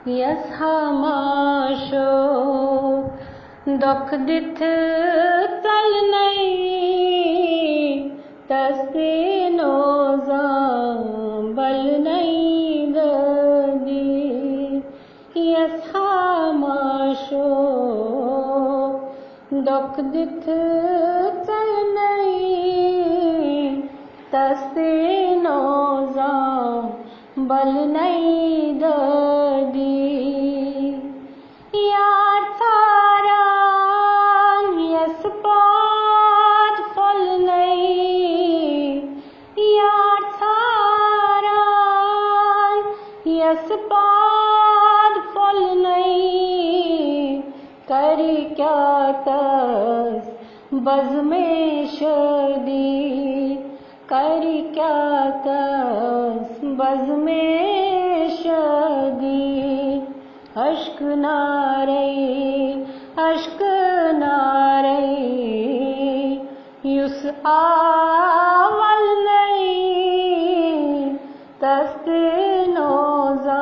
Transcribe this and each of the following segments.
यसहमाशो दुख दिथ चल नहीं तस्ते नोजा बल नहीं ददी यसहमाशो दुख दिथ चल नहीं तस्ते नोजा बल नहीं ददी यार सारा यस पाद फल नहीं यार सारा यस पाद फल नहीं करी क्या तस बज़ में शदी करी क्या तस बज़ में शदी अश्क नारे युस आवल नहीं तस्ते नोजा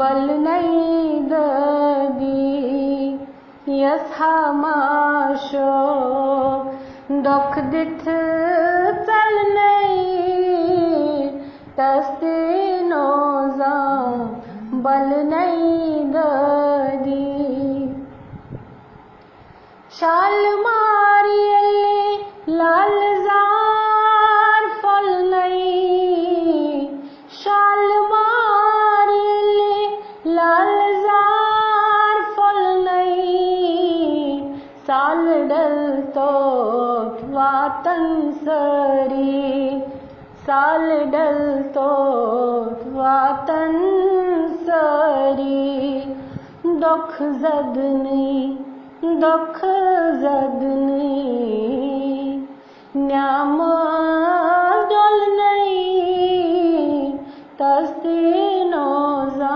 बल नहीं ददी यसहमाशो दुख दिथ चल नहीं तस्ते नोजा बल नहीं ददी शाल मारियले लाल जार फल नहीं शाल मारियले लाल जार फल नहीं साल डल तो वातन सरी साल डल तो वातन सरी दुख जदनी न्याम डोल नहीं तस्ते नोजा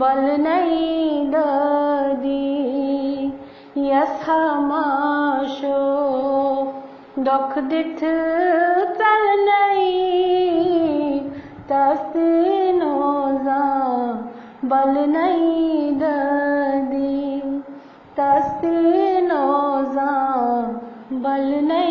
बल नहीं ददी यसहमाशो दुख दिथ चल नहीं तस्ते नोजा बल नहीं ददी तस्ते नोजा बल नहीं